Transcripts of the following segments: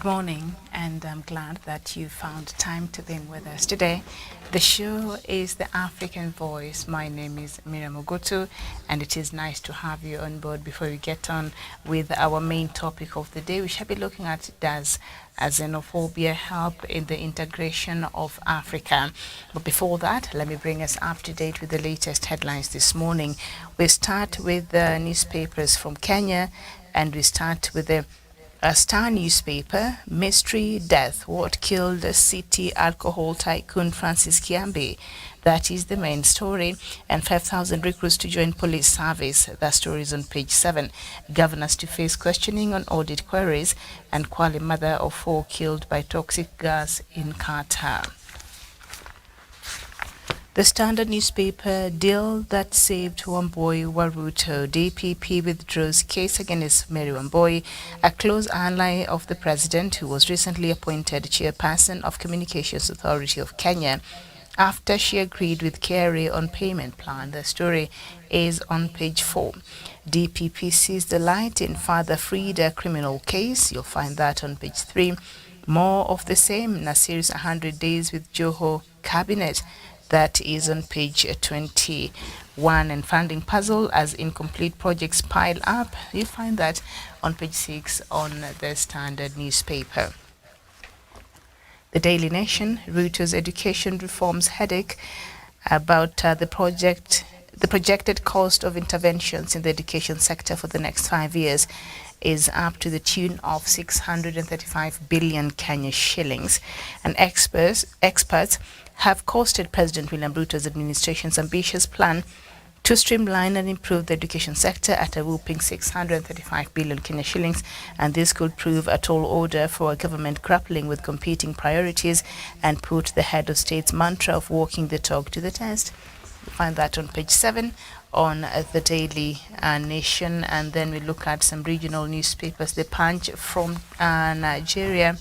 morning, and I'm glad that you found time to be with us today. The show is The African Voice. My name is Miriam Ogotu, and it is nice to have you on board. Before we get on with our main topic of the day, we shall be looking at does xenophobia help in the integration of Africa. But before that, let me bring us up to date with the latest headlines this morning. We start with the newspapers from Kenya, and we start with the Star newspaper, Mystery Death, What Killed City Alcohol Tycoon Francis Kiambi. That is the main story. And 5,000 recruits to join police service. That story is on page 7. Governors to face questioning on audit queries. And Kwale mother of 4 killed by toxic gas in Qatar. The Standard newspaper, deal that saved Wamboi Waruto. DPP withdraws case against Mary Wamboi, a close ally of the president who was recently appointed chairperson of Communications Authority of Kenya after she agreed with Kerry on payment plan. The story is on page 4. DPP sees the light in Father Frida criminal case. You'll find that on page 3. More of the same, Nasir's 100 days with Joho cabinet. That is on page 21. And funding puzzle as incomplete projects pile up. You find that on page 6 on the Standard newspaper. The Daily Nation, Ruto's education reforms headache about the projected cost of interventions in the education sector for the next 5 years is up to the tune of 635 billion Kenya shillings. And experts have costed President William Ruto's administration's ambitious plan to streamline and improve the education sector at a whopping 635 billion Kenya shillings, and this could prove a tall order for a government grappling with competing priorities and put the head of state's mantra of walking the talk to the test. You find that on page 7 on the Daily Nation. And then we look at some regional newspapers. The Punch from Nigeria,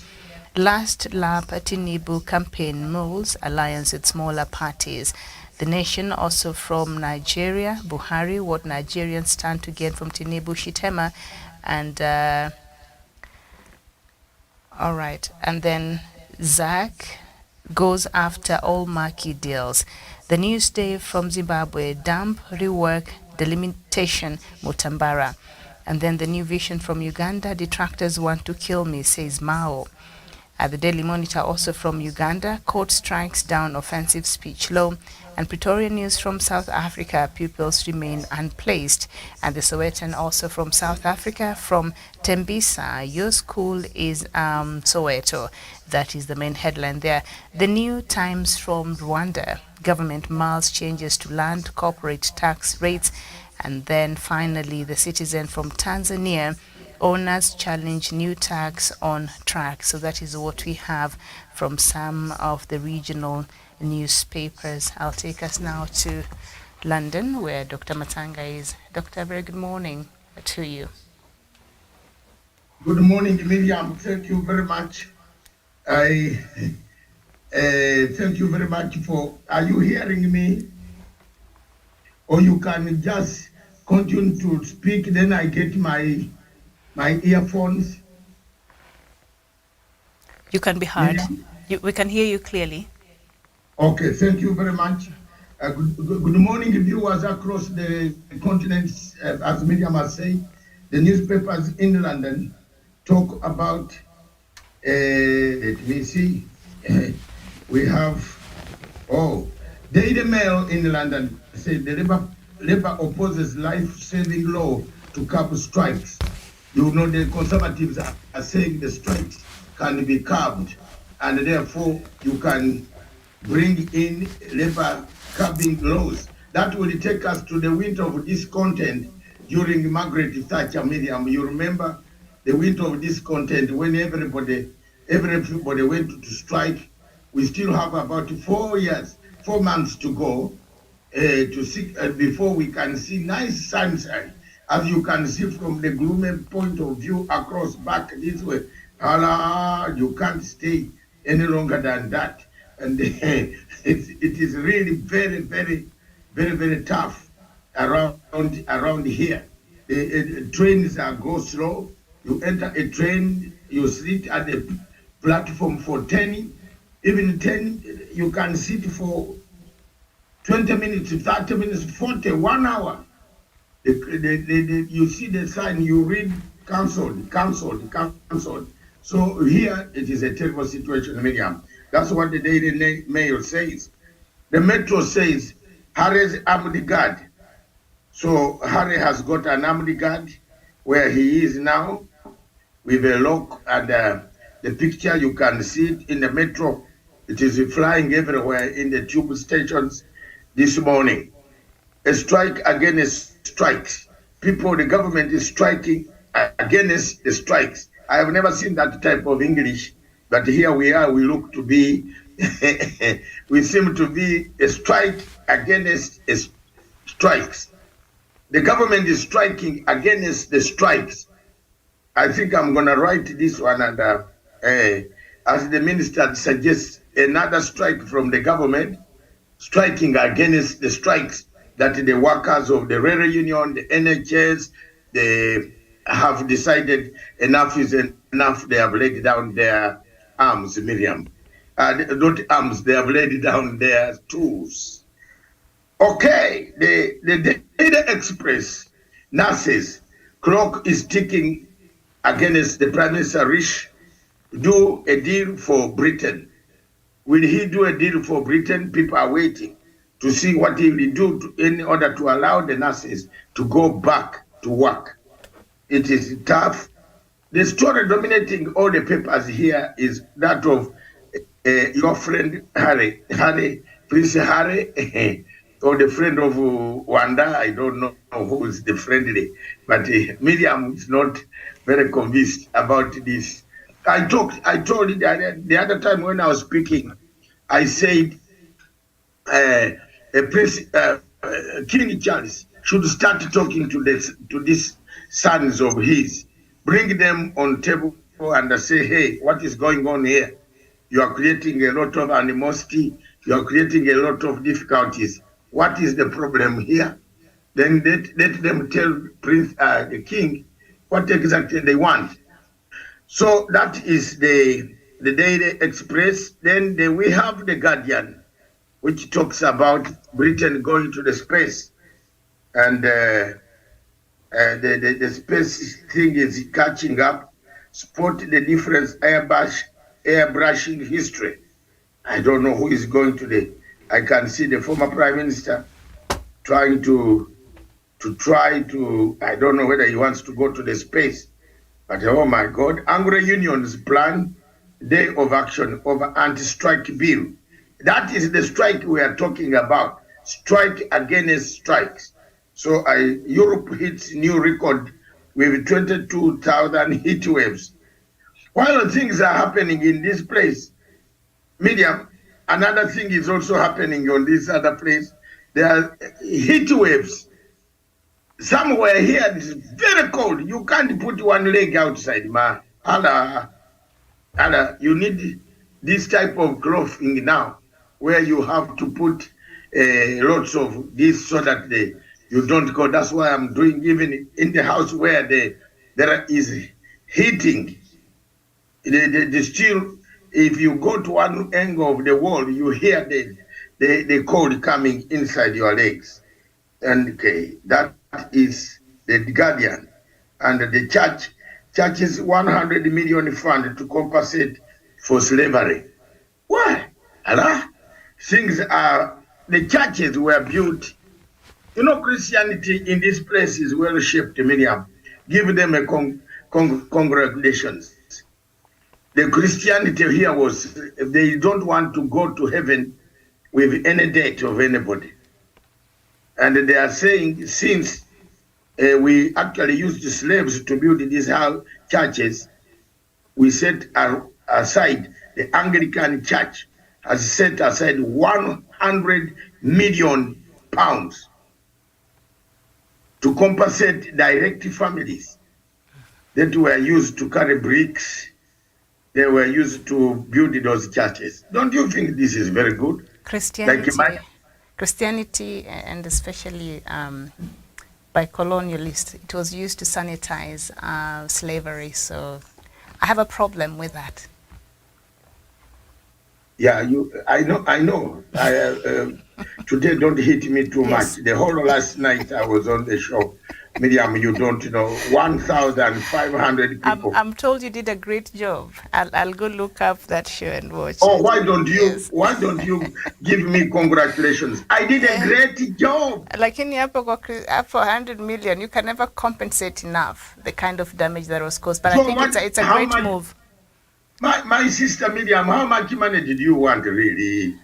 last lap Tinubu campaign molds alliance with smaller parties. The Nation also from Nigeria, Buhari, what Nigerians stand to gain from Tinubu Shitema. And all right, and then Zach goes after all marquee deals. The Newsday from Zimbabwe, damp rework delimitation Mutambara. And then the New Vision from Uganda, detractors want to kill me, says Mao. The Daily Monitor also from Uganda, court strikes down offensive speech law. And Pretoria News from South Africa, pupils remain unplaced. And the Sowetan also from South Africa, from Tembisa, your school is Soweto. That is the main headline there. The New Times from Rwanda, government mulls changes to land corporate tax rates. And then finally the Citizen from Tanzania, owners challenge new tax on track. So that is what we have from some of the regional newspapers. I'll take us now to London, where Dr. Matanga is. Doctor, very good morning to you. Good morning, Miriam. Thank you very much. I thank you very much for. Are you hearing me? Or you can just continue to speak. Then I get my earphones. You can be heard. We can hear you clearly. Okay, thank you very much. Good morning, viewers across the continents. As Miriam has said, the newspapers in London talk about, let me see, we have, Daily Mail in London said the Labour opposes life-saving law to curb strikes. You know, the Conservatives are saying the strikes can be curbed, and therefore you can bring in Labour curbing laws. That will take us to the winter of discontent during Margaret Thatcher, Miriam. You remember the winter of discontent when everybody went to strike. We still have about 4 months to go to see before we can see nice sunshine. As you can see from the gloomy point of view across back this way, you can't stay any longer than that. And it is really very, very, very, very tough around here. The trains go slow. You enter a train, you sit at the platform for 10, even 10, you can sit for 20 minutes, 30 minutes, 40, 1 hour. You see the sign, you read cancelled, cancelled, cancelled. So here it is a terrible situation, Miriam. That's what the Daily Mail says. The Metro says Harry's armed guard. So Harry has got an armed guard where he is now with a lock, and the picture you can see it in the Metro. It is flying everywhere in the tube stations this morning. A strike against strikes. People, the government is striking against the strikes. I have never seen that type of English, but here we are, we look to be, we seem to be a strike against strikes. The government is striking against the strikes. I think I'm going to write this one, and as the minister suggests, another strike from the government, striking against the strikes that the workers of the railway union, the NHS, they have decided enough is enough. They have laid down their arms, Miriam. Not arms, they have laid down their tools. Okay, the Daily Express now says clock is ticking against the Prime Minister Rishi do a deal for Britain. Will he do a deal for Britain? People are waiting to see what he will do in order to allow the nurses to go back to work. It is tough. The story dominating all the papers here is that of your friend Harry, Prince Harry, or the friend of Wanda. I don't know who is the friendly, but Miriam is not very convinced about this. I told you the other time when I was speaking, I said King Charles should start talking to these sons of his, bring them on table and say, hey, what is going on here? You are creating a lot of animosity. You are creating a lot of difficulties. What is the problem here? Then let them tell the king what exactly they want. So that is the Daily Express. Then we have the Guardian, which talks about Britain going to the space, and the space thing is catching up. Spot the difference, airbrushing history. I don't know who is going to I can see the former Prime Minister trying to I don't know whether he wants to go to the space, but oh my God, Anglo Union's plan day of action over anti-strike bill. That is the strike we are talking about, strike against strikes. So Europe hits new record with 22,000 heat waves. While things are happening in this place, Medium, another thing is also happening on this other place. There are heat waves. Somewhere here it is very cold. You can't put one leg outside, man. You need this type of clothing now, where you have to put lots of this so that you don't go. That's why I'm doing even in the house where there is heating. The steel, if you go to one angle of the wall, you hear the cold coming inside your legs. And okay, that is the Guardian. And the church's 100 million fund to compensate for slavery. Why? Allah? Things are, the churches were built. You know, Christianity in this place is well shaped, Miriam. Give them a congratulations. The Christianity here was, they don't want to go to heaven with any debt of anybody. And they are saying, since we actually used the slaves to build these churches, we set aside, the Anglican Church has set aside 100 million pounds to compensate direct families that were used to carry bricks. They were used to build those churches. Don't you think this is very good? Christianity, and especially by colonialists. It was used to sanitize slavery. So I have a problem with that. Yeah, I know. Today, don't hit me too Yes. much. The whole last night I was on the show. Miriam, you don't know. 1,500 people. I'm told you did a great job. I'll go look up that show and watch Oh, it. why don't you? Yes. Why don't you give me congratulations? I did a great job. Lakini hapo for 100 million, you can never compensate enough the kind of damage that was caused. But So I think it's a great move. My sister Miriam, how much money did you want really?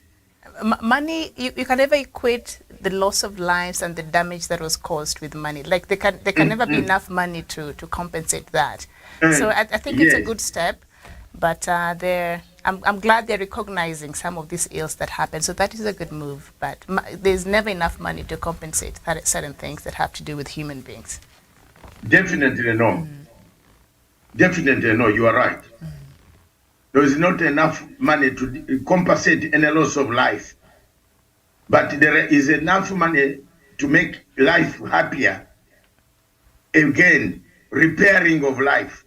Money, you can never equate the loss of lives and the damage that was caused with money. Like there can never be enough money to compensate that. So I think it's a good step, but I'm glad they're recognizing some of these ills that happen. So that is a good move, but there's never enough money to compensate certain things that have to do with human beings. Definitely no. Definitely no, you are right. There is not enough money to compensate any loss of life. But there is enough money to make life happier. Again, repairing of life.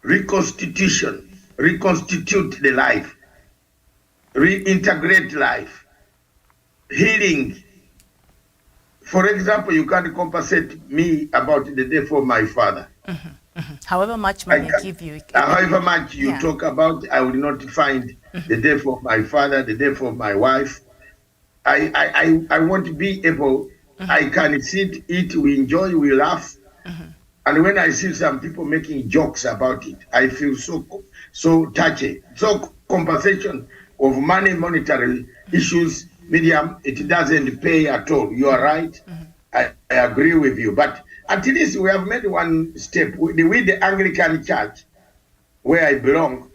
Reconstitute the life. Reintegrate life. Healing. For example, you can't compensate me about the death of my father. However much money I give you. However much you talk about, I will not find the death of my father, the death of my wife. I want to be able, I can sit, eat, we enjoy, we laugh. And when I see some people making jokes about it, I feel so touchy. So compensation of monetary issues, Miriam, it doesn't pay at all. You are right. I agree with you. But at least we have made one step with the Anglican Church, where I belong.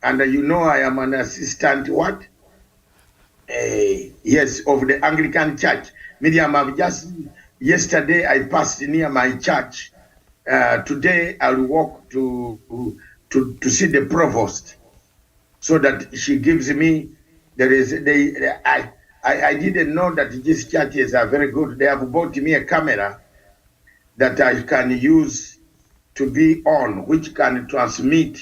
And you know I am an assistant, what? Yes, of the Anglican Church. Miriam, yesterday I passed near my church. Today I'll walk to see the provost, so that she gives me. I didn't know that these churches are very good. They have bought me a camera that I can use to be on, which can transmit.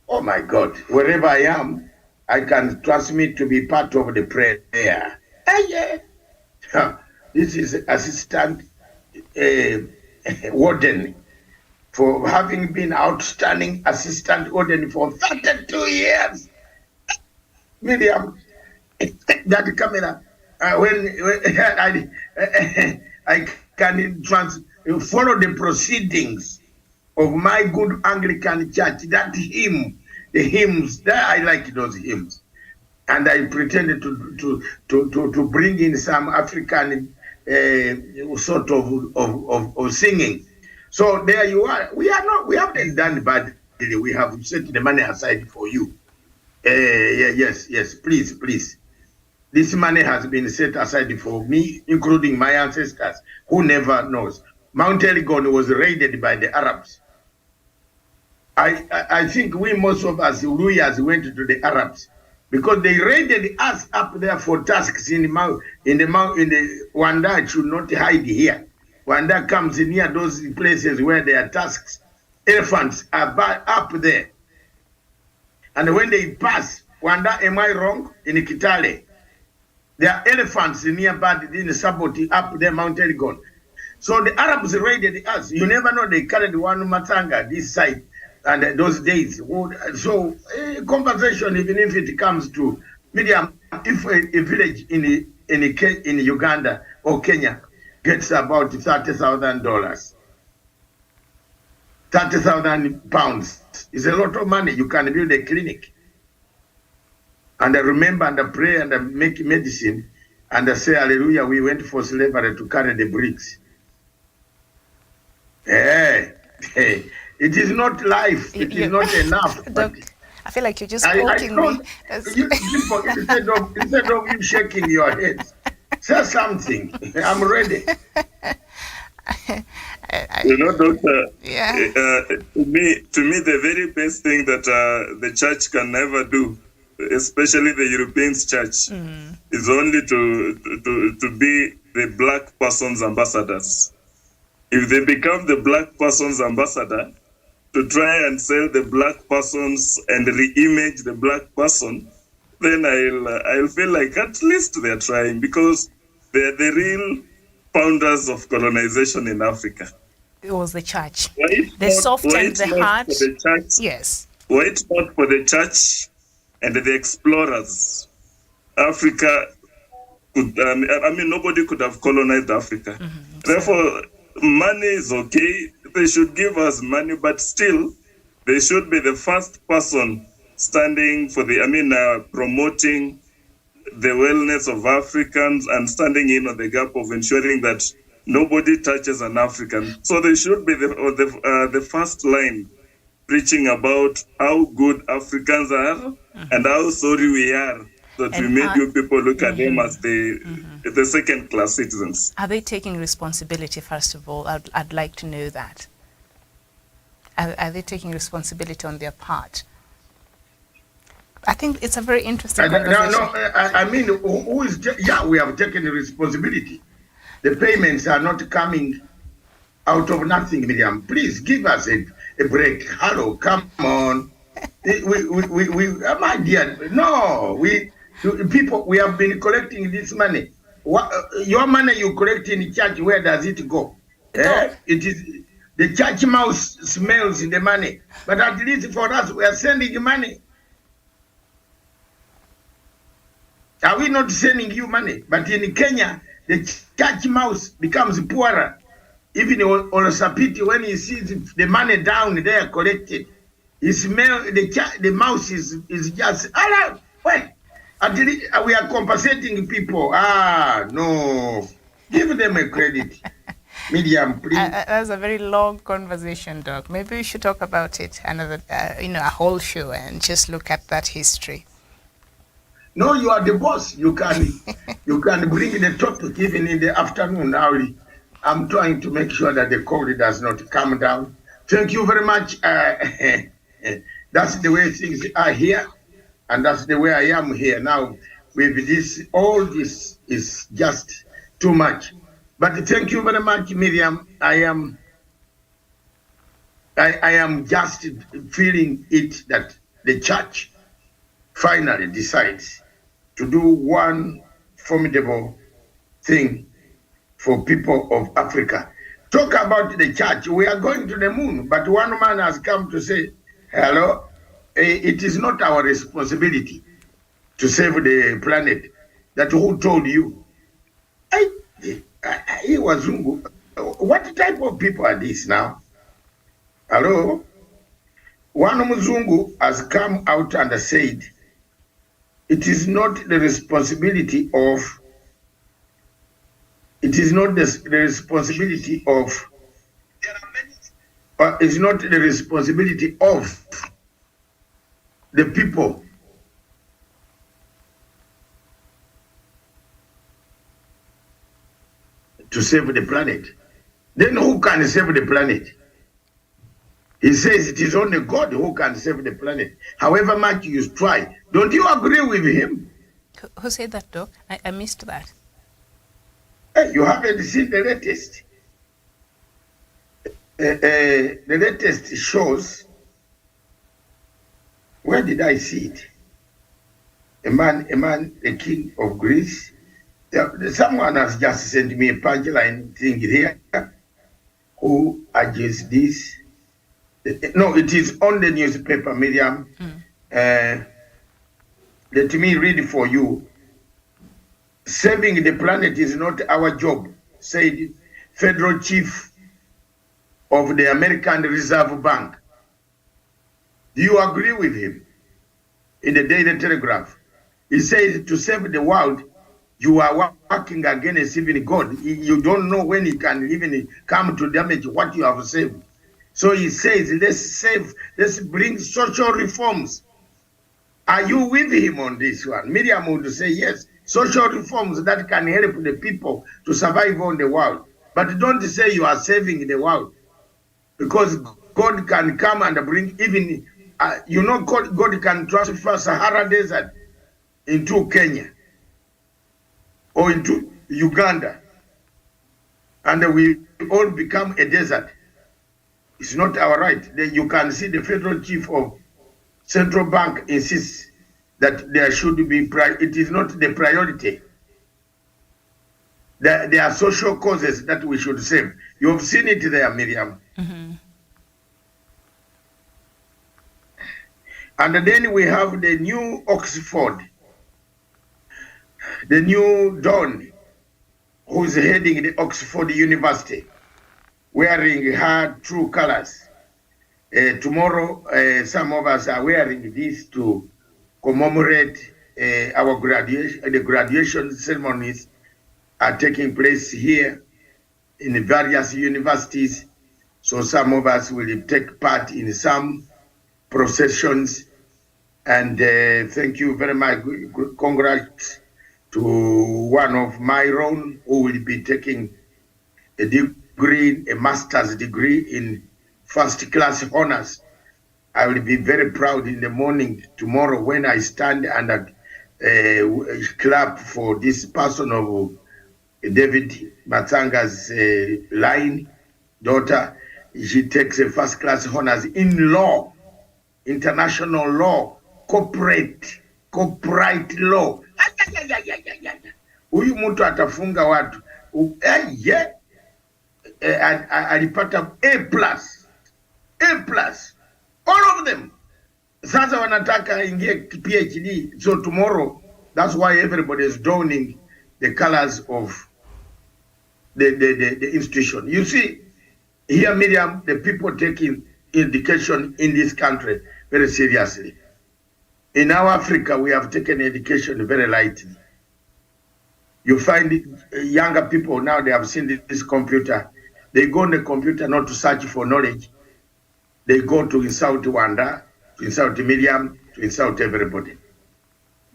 Oh my God, wherever I am, I can transmit to be part of the prayer. This is assistant warden, for having been outstanding assistant warden for 32 years. Miriam, that camera, when I can follow the proceedings of my good Anglican church, that hymn, the hymns, that I like those hymns. And I pretended to bring in some African sort of singing. So there you are. We haven't done badly. We have set the money aside for you. Yes, please. This money has been set aside for me, including my ancestors, who never knows. Mount Elgon was raided by the Arabs. I think most of us lawyers went to the Arabs, because they raided us up there for tasks in the Wanda should not hide here. Wanda comes near those places where there are tasks. Elephants are up there. And when they pass, Wanda, am I wrong? In Kitale, there are elephants nearby in the Saboti up there, Mount Elgon. So the Arabs raided us. You never know, they carried one Matanga this side. And those days, so compensation, even if it comes to medium, if a village in Uganda or Kenya gets about $30,000, 30,000 pounds is a lot of money. You can build a clinic. And I remember and pray and make medicine and say, hallelujah, we went for slavery to carry the bricks. Hey. It is not life. It is not enough. Doc, I feel like you're just quoting me. Instead of you shaking your head, say something. I'm ready. Doctor. Yeah. To me, the very best thing that the church can never do, especially the European church, is only to be the black person's ambassadors. If they become the black person's ambassador to try and sell the black persons and re-image the black person, then I'll feel like at least they're trying, because they're the real founders of colonization in Africa. It was the church. They softened the heart. For the church, yes. Were it not for the church and the explorers, Africa could, nobody could have colonized Africa. Mm-hmm. Therefore, money is okay. They should give us money, but still, they should be the first person standing for promoting the wellness of Africans and standing in on the gap of ensuring that nobody touches an African. So they should be the first line preaching about how good Africans are, mm-hmm. and how sorry we are that we made you people look at them as the second-class citizens. Are they taking responsibility, first of all? I'd like to know that. Are they taking responsibility on their part? I think it's a very interesting conversation. Who is... Yeah, we have taken responsibility. The payments are not coming out of nothing, Miriam. Please give us a break. Hello, come on. My dear, no, we have been collecting this money. Your money you collect in church, where does it go? It is the church mouse smells the money, but at least for us, we are sending money. Are we not sending you money? But in Kenya, the church mouse becomes poorer. Even Olosapiti, when he sees the money down there collected, he smells the mouse is just, wait. We are compensating people. No. Give them a credit. Miriam, please. That's a very long conversation, Doc. Maybe we should talk about it another, a whole show, and just look at that history. No, you are the boss. You can bring the topic even in the afternoon early. I'm trying to make sure that the cold does not come down. Thank you very much. That's the way things are here. And that's the way I am here now. With this, all this is just too much. But thank you very much, Miriam. I am just feeling it that the church finally decides to do one formidable thing for people of Africa. Talk about the church. We are going to the moon, but one man has come to say, hello, it is not our responsibility to save the planet. That who told you? He was Zungu. What type of people are these now? Hello? One Mzungu has come out and said, it is not the responsibility of, it's not the responsibility of the people to save the planet. Then who can save the planet? He says it is only God who can save the planet. However much you try. Don't you agree with him? Who said that, Doc? I missed that. Hey, you haven't seen the latest. The latest shows. Where did I see it? A man, the king of Greece. Someone has just sent me a punchline thing here. Who argues this? No, it is on the newspaper, Miriam. Let me read for you. Saving the planet is not our job, said Federal Chief of the American Reserve Bank. Do you agree with him? In the Daily Telegraph, he says to save the world, you are working against even God. You don't know when he can even come to damage what you have saved. So he says, let's bring social reforms. Are you with him on this one? Miriam would say yes. Social reforms that can help the people to survive on the world. But don't say you are saving the world. Because God can come and bring even, God can transfer Sahara Desert into Kenya or into Uganda. and we all become a desert. It's not our right. You can see the federal chief of central bank insists that there should be, it is not the priority. There are social causes that we should save. You have seen it there, Miriam. Mm-hmm. And then we have the new Oxford, the new Don, who's heading the Oxford University, wearing her true colors. Tomorrow, some of us are wearing this to commemorate our graduation. The graduation ceremonies are taking place here in various universities. So some of us will take part in some processions. And thank you very much. Congrats to one of my own who will be taking a degree, a master's degree in first class honors. I will be very proud in the morning tomorrow when I stand and clap for this person of David Matsanga's line daughter. She takes a first class honors in law, international law, corporate law. Huyu mtu atafunga watu. Alipata A+, all of them. Sasa wanataka ingie PhD. So tomorrow, that's why everybody is donning the colors of the institution. You see, here, Miriam, the people taking education in this country very seriously. In our Africa, we have taken education very lightly. You find younger people now, they have seen this computer. They go on the computer not to search for knowledge. They go to insult Wanda, to insult Miriam, to insult everybody.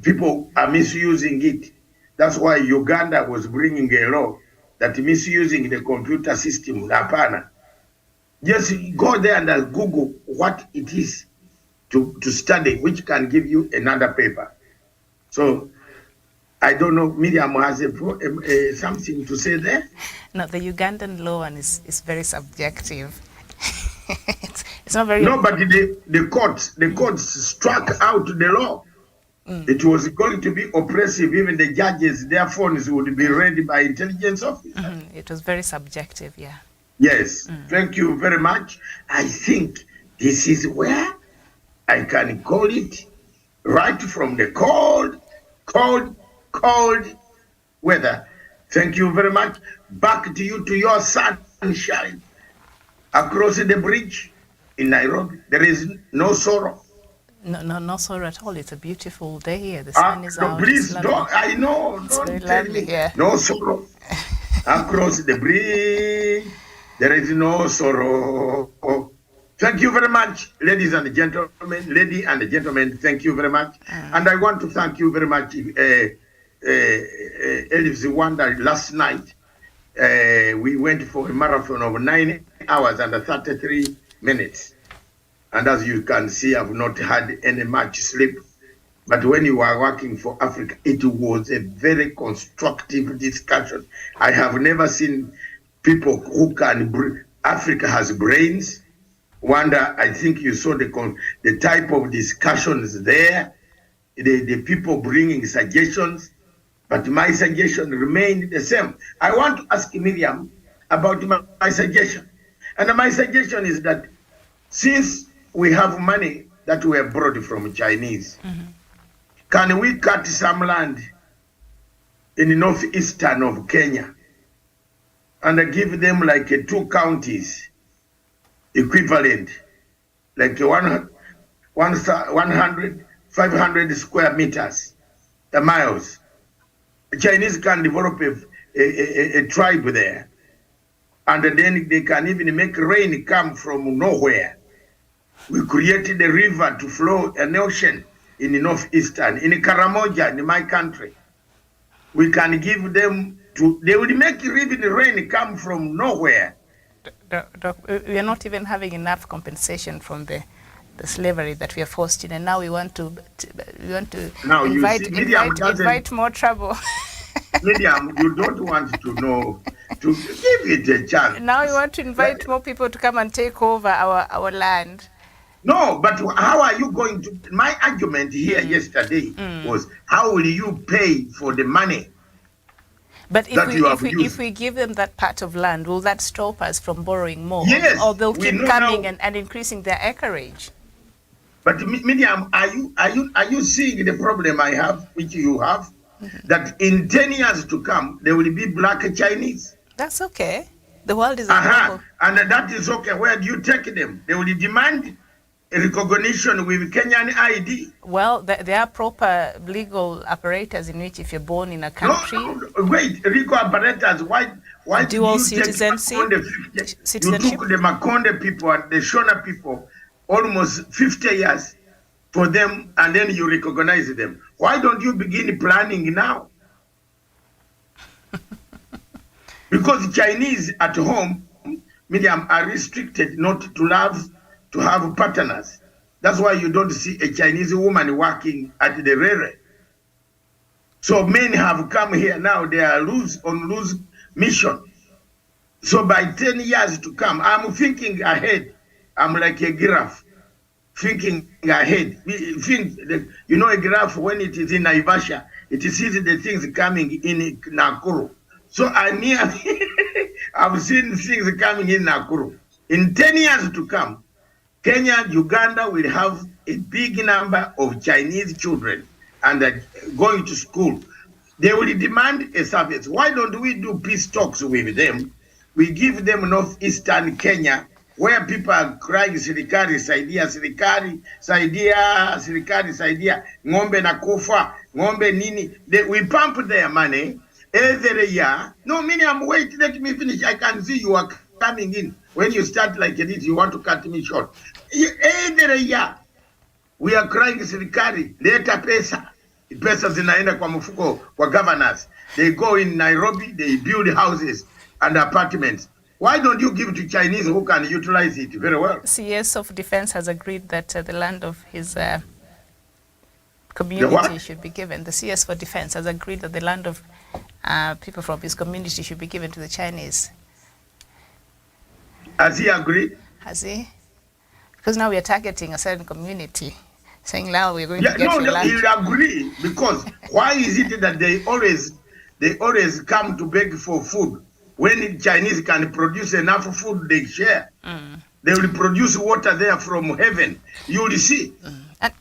People are misusing it. That's why Uganda was bringing a law that misusing the computer system, Napana. Just go there and Google what it is to study, which can give you another paper. So I don't know, Miriam has something to say there? No, the Ugandan law one is very subjective. it's not very... No, but the courts struck out the law. It was going to be oppressive. Even the judges, their phones would be read by intelligence officers. It was very subjective, yeah. Yes, thank you very much. I think this is where I can call it right from the cold weather. Thank you very much. Back to you, to your sunshine. Across the bridge in Nairobi, there is no sorrow. No sorrow at all. It's a beautiful day here. The sun is no, out. please don't. I know. It's don't very tell lovely, me. yeah. No sorrow. Across the bridge, there is no sorrow. Thank you very much, ladies and gentlemen. Lady and gentlemen, thank you very much. And I want to thank you very much, Elif Ziwanda. Last night, we went for a marathon of 9 hours and 33 minutes. And as you can see, I've not had any much sleep. But when you are working for Africa, it was a very constructive discussion. I have never seen people who can... Africa has brains. Wanda, I think you saw the type of discussions there, the people bringing suggestions, but my suggestion remained the same. I want to ask Miriam about my suggestion. And my suggestion is that since we have money that we have brought from Chinese, can we cut some land in the northeastern of Kenya and give them like 2 counties equivalent, like 500 square meters, miles. Chinese can develop a tribe there, and then they can even make rain come from nowhere. We created a river to flow an ocean in the northeastern, in Karamoja, in my country. We can give them they will make even rain come from nowhere. We are not even having enough compensation from the slavery that we are forced in, and now we want to invite more trouble. Miriam, you don't want to know to give it a chance. Now you want to invite more people to come and take over our land. No, but how are you going to? My argument here yesterday was, how will you pay for the money? But if we give them that part of land, will that stop us from borrowing more? Yes, or they'll keep coming now, and increasing their acreage? But Miriam, are you seeing the problem I have, which you have, that in 10 years to come there will be black Chinese? That's okay. The world is a global. And that is okay. Where do you take them? They will demand a recognition with Kenyan ID. Well, there are proper legal apparatus in which if you're born in a country... No, wait, legal apparatus, why dual did you citizenship? You took the Makonde people and the Shona people almost 50 years for them, and then you recognize them. Why don't you begin planning now? Because Chinese at home, Miriam, are restricted not to have partners. That's why you don't see a Chinese woman working at the railway. So men have come here now, they are on loose mission. So by 10 years to come, I'm thinking ahead. I'm like a giraffe, thinking ahead. You know, a giraffe, when it is in Naivasha, it sees the things coming in Nakuru. So I've seen things coming in Nakuru. In 10 years to come, Kenya, Uganda will have a big number of Chinese children and going to school. They will demand a service. Why don't we do peace talks with them? We give them northeastern Kenya, where people are crying, serikali saidia, serikali saidia, serikali saidia, ng'ombe na kufa, ng'ombe nini. We pump their money every year. No, Miriam, wait, let me finish. I can see you are coming in. When you start like this, you want to cut me short. Every year, we are crying, serikali, leta pesa. Pesa zinaenda kwa mfuko kwa governors. They go in Nairobi, they build houses and apartments. Why don't you give it to Chinese who can utilize it very well? CS of Defense has agreed that the land of his community should be given. The CS for Defense has agreed that the land of people from his community should be given to the Chinese. Has he agreed? Has he? Because now we are targeting a certain community, saying now we're going to get your land. No, he'll agree, because why is it that they always come to beg for food? When the Chinese can produce enough food, they share. They will produce water there from heaven. You will see.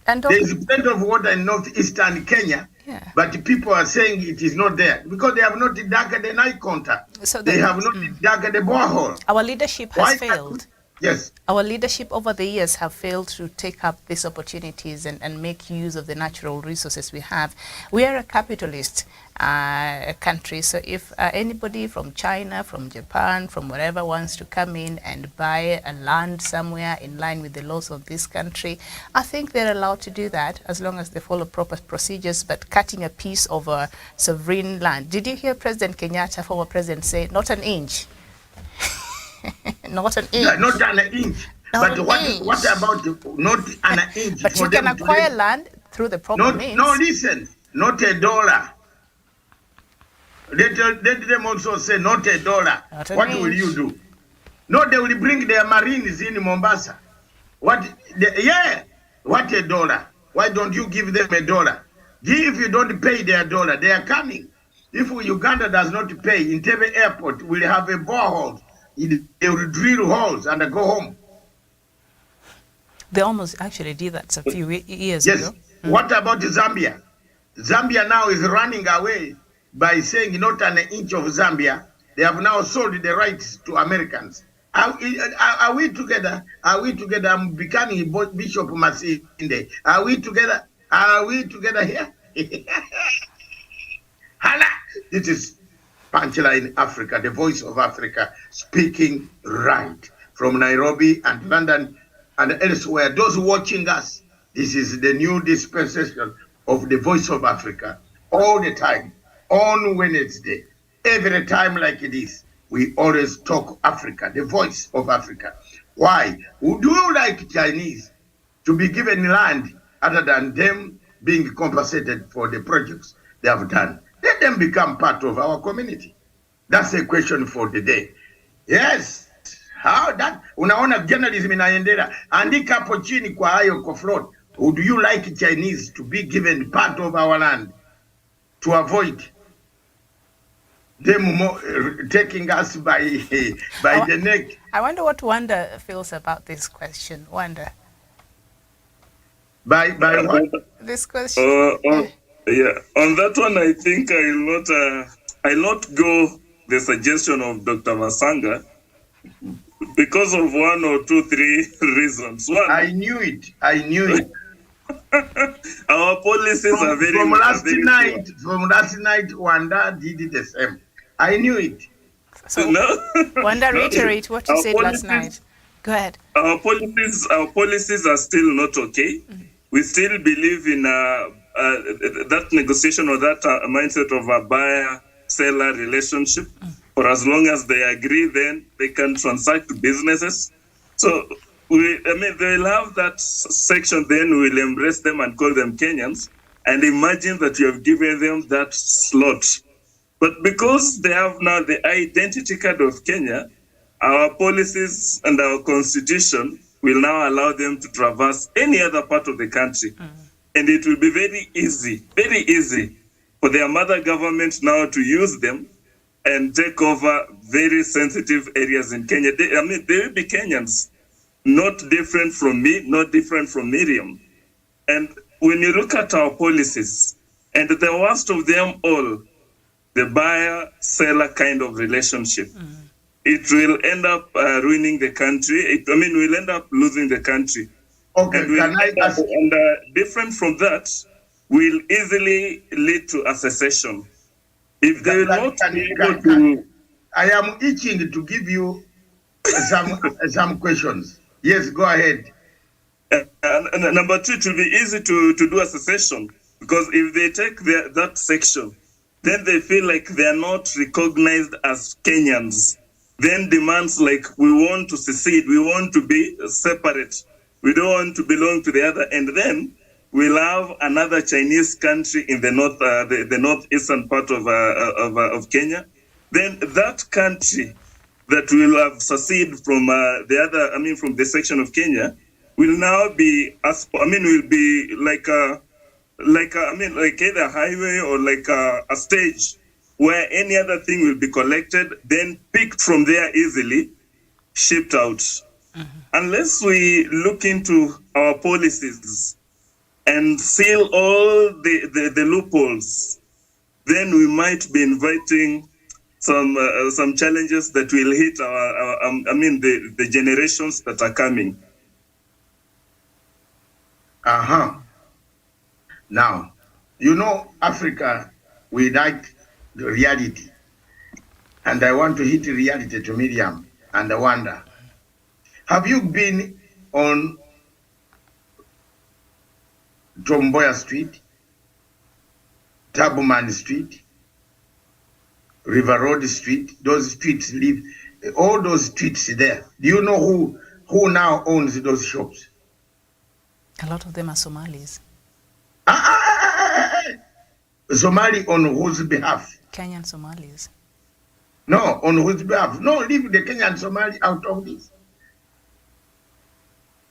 And there is plenty of water in northeastern Kenya, but people are saying it is not there because they have not dug the night contact. So they have not dug the borehole. Our leadership has failed. Yes. Our leadership over the years have failed to take up these opportunities and make use of the natural resources we have. We are a capitalist country, so if anybody from China, from Japan, from wherever wants to come in and buy a land somewhere in line with the laws of this country, I think they're allowed to do that as long as they follow proper procedures. But cutting a piece of a sovereign land, did you hear President Kenyatta, former president, say not an inch? Not an inch. Yeah, not an inch. But what about not an inch? But you can acquire land through the proper means. No, listen, not a dollar. Let them also say not a dollar. What will you do? No, they will bring their marines in Mombasa. What a dollar. Why don't you give them a dollar? If you don't pay their dollar, they are coming. If Uganda does not pay, Entebbe Airport will have a borehole. They will drill holes and go home. They almost actually did that a few years ago. Yes. What about Zambia? Zambia now is running away by saying not an inch of Zambia. They have now sold the rights to Americans. Are we together? Are we together? I'm becoming Bishop Masinde. Are we together? Are we together here? Hala! This is Punchline Africa, the voice of Africa, speaking right from Nairobi and London and elsewhere. Those watching us, this is the new dispensation of the voice of Africa. All the time, on Wednesday, every time like this, we always talk Africa, the voice of Africa. Why? Would you like Chinese to be given land other than them being compensated for the projects they have done? Let them become part of our community. That's a question for the day. Yes. How that unaona journalism inaendelea. Andika hapo chini kwa hayo kwa float. Would you like Chinese to be given part of our land to avoid them taking us by the neck? I wonder what Wanda feels about this question. Wanda. By what? This question. Yeah, on that one, I think I'll not go the suggestion of Dr. Masanga because of 1 or 2, 3 reasons. One, I knew it. Our policies are very from last night, Wanda did the same. I knew it. So, Wanda, reiterate what you said last night. Go ahead. Our policies are still not okay. We still believe in that negotiation or that mindset of a buyer-seller relationship. For as long as they agree, then they can transact businesses. So, they'll have that section, then we'll embrace them and call them Kenyans, and imagine that you have given them that slot. But because they have now the identity card of Kenya, our policies and our constitution will now allow them to traverse any other part of the country. And it will be very easy for their mother government now to use them and take over very sensitive areas in Kenya. They will be Kenyans, not different from me, not different from Miriam. And when you look at our policies, and the worst of them all, the buyer-seller kind of relationship, it will end up ruining the country. We'll end up losing the country. Okay, and can I ask? And different from that, will easily lead to a secession. If they will not be able to... I am itching to give you some questions. Yes, go ahead. And number 2, it will be easy to do a secession, because if they take that section, then they feel like they are not recognized as Kenyans. Then demands like, we want to secede, we want to be separate, we don't want to belong to the other, and then we'll have another Chinese country in the north, the northeastern part of Kenya. Then that country that will have seceded from from the section of Kenya will now be, will be like either a highway or like a stage where any other thing will be collected, then picked from there easily, shipped out. Unless we look into our policies and seal all the loopholes, then we might be inviting some challenges that will hit the generations that are coming. Now, Africa, we like the reality. And I want to hit reality to Miriam and I wonder, have you been on Tomboya Street, Tabuman Street, River Road Street? Those streets all those streets there. Do you know who now owns those shops? A lot of them are Somalis. Somali on whose behalf? Kenyan Somalis. No, on whose behalf? No, leave the Kenyan Somali out of this.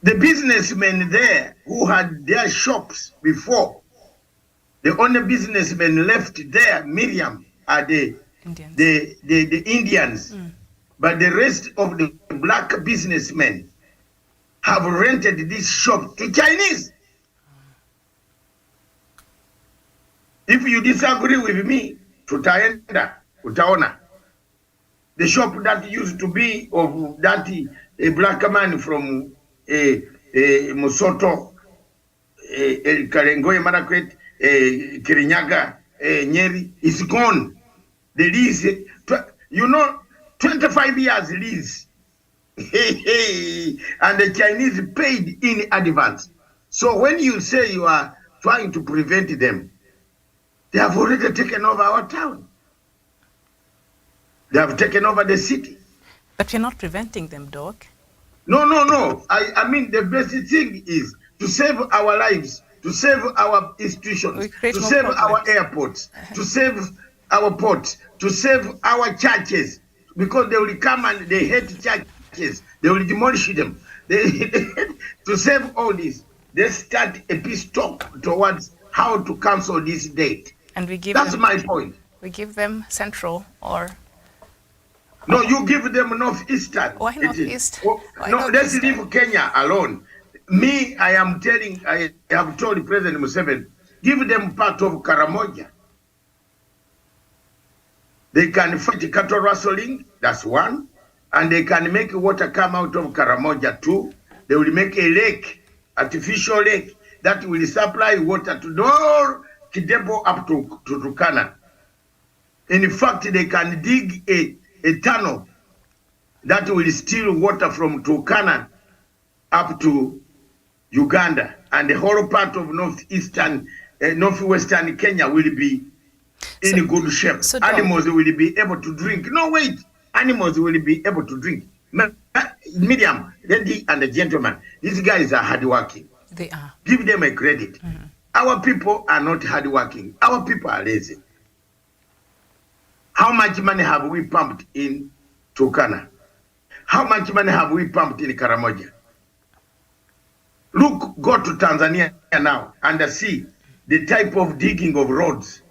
The businessmen there who had their shops before, the only businessmen left there, Miriam, are the Indians. The Indians. But the rest of the black businessmen have rented this shop to Chinese. If you disagree with me, tutaenda, utaona. The shop that used to be of that a black man from Musoto, Karengoye Marakwet, Kirinyaga, Nyeri, is gone. The lease, 25 years lease. And the Chinese paid in advance. So when you say you are trying to prevent them, they have already taken over our town. They have taken over the city. But you're not preventing them, Doc. No. I mean, the basic thing is to save our lives, to save our institutions, to save our airports, to save our ports, to save our churches, because they will come and they hate churches. They will demolish them. To save all this, they start a peace talk towards how to cancel this date. And we give That's them, my point. we give them central or... No, you give them northeastern. Why northeast? Why No, let's northeastern? leave Kenya alone. Me, I have told President Museveni, give them part of Karamoja. They can fight cattle rustling, that's one. And they can make water come out of Karamoja too. They will make a lake, artificial lake, that will supply water to all Kidebo up to Turkana. In fact, they can dig a tunnel that will steal water from Turkana up to Uganda, and the whole part of northwestern Kenya will be in good shape. So animals will be able to drink. No, wait. Animals will be able to drink. Medium, lady and the gentleman, these guys are hardworking. They are. Give them a credit. Mm-hmm. Our people are not hardworking. Our people are lazy. How much money have we pumped in Turkana? How much money have we pumped in Karamoja? Look, go to Tanzania now and see the type of digging of roads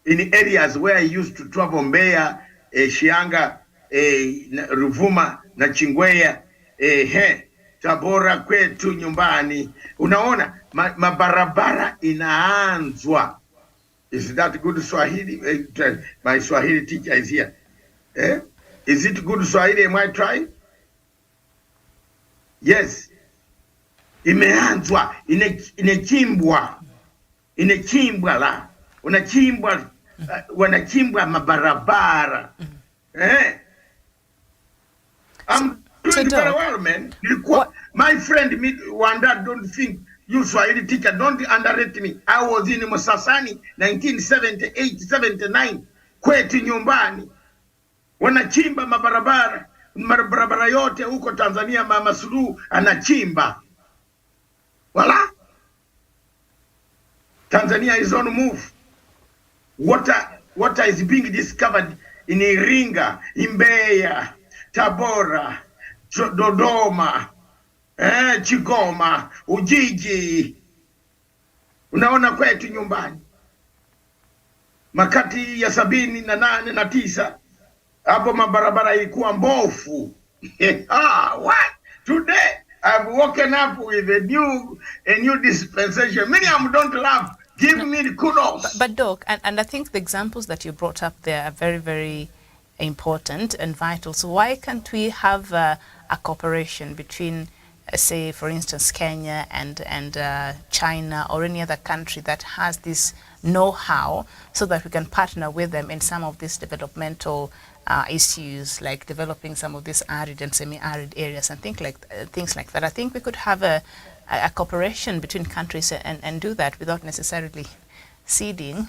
in areas where I used to travel, Mbeya, Shianga, Ruvuma, na Chingwea, Tabora kwetu nyumbani. Unaona, mabarabara inaanzwa. Is that good Swahili? My Swahili teacher is here. Is it good Swahili? Am I trying? Yes. Imeanzwa, inachimbwa la. Unachimbwa, wanachimbwa mabarabara. I'm doing very well, man. My friend, Wanda, don't think you Swahili teacher, don't underrate me. I was in Musasani, 1978, 79, kwetu nyumbani. Wanachimba mabarabara yote huko Tanzania. Mama Suluhu anachimba. Voila. Tanzania is on move. Water is being discovered in Iringa, Mbeya, Tabora, Dodoma, Chigoma, Ujiji. Unaona kwetu nyumbani. Makati ya 78 na 9 hapo mabarabara ilikuwa mbofu. What? Today I've woken up with a new dispensation. Many of them don't laugh. Give me the kudos. But Doc, and I think the examples that you brought up there are very, very important and vital. So why can't we have a cooperation between, say, for instance, Kenya and China or any other country that has this know-how, so that we can partner with them in some of these developmental issues, like developing some of these arid and semi-arid areas and things like that. I think we could have a cooperation between countries and do that without necessarily ceding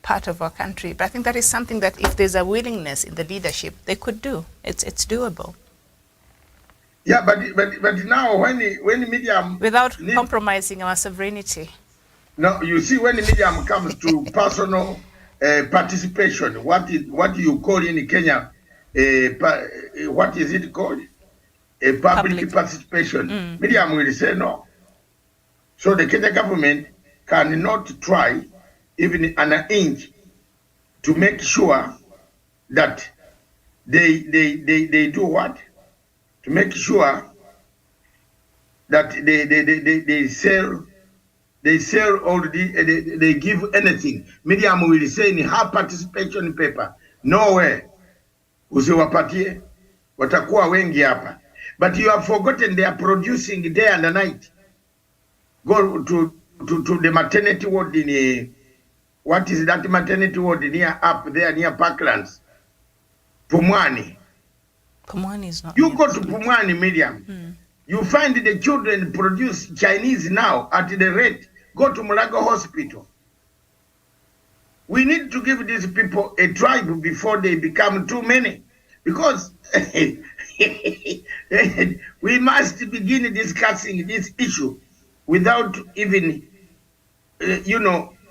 part of our country. But I think that is something that if there's a willingness in the leadership, they could do. It's doable. Yeah, but now when medium without compromising our sovereignty. No, you see, when the medium comes to personal participation, what you call in Kenya, what is it called? A public participation. Medium will say no. So the Kenya government cannot try even an inch to make sure that they do what? To make sure that they sell all they give anything. Medium will say in her participation paper, nowhere usiwapatie, watakuwa wengi hapa. But you have forgotten they are producing day and night. Go to the maternity ward in what is that maternity ward near up there near Parklands? Pumwani. Pumwani is not. You go to Pumwani, Medium. You find the children produce Chinese now at the rate. Go to Mulago Hospital. We need to give these people a tribe before they become too many. Because we must begin discussing this issue without even,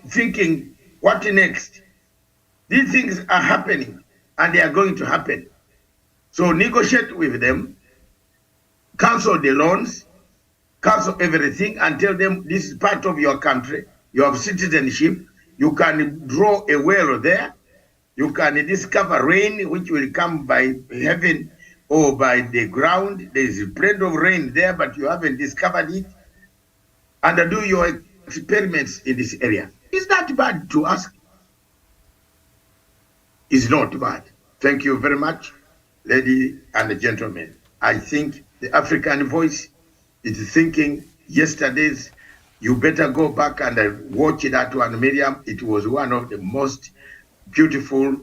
thinking what next. These things are happening and they are going to happen. So negotiate with them, cancel the loans, cancel everything and tell them this is part of your country. You have citizenship. You can draw a well there. You can discover rain, which will come by heaven or by the ground. There is plenty of rain there, but you haven't discovered it. And do your experiments in this area. Is that bad to ask? It's not bad. Thank you very much, ladies and gentlemen. I think the African voice is thinking yesterday's, you better go back and watch that one, Miriam. It was one of the most beautiful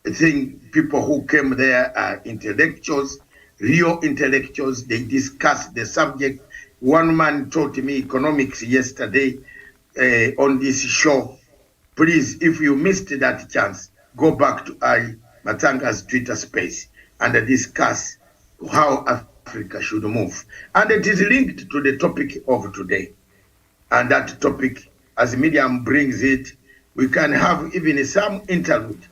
thing. People who came there are intellectuals, real intellectuals. They discussed the subject. One man taught me economics yesterday on this show. Please, if you missed that chance, go back to Matanga's Twitter space and discuss how Africa should move. And it is linked to the topic of today. And that topic, as Miriam brings it, we can have even some interlude.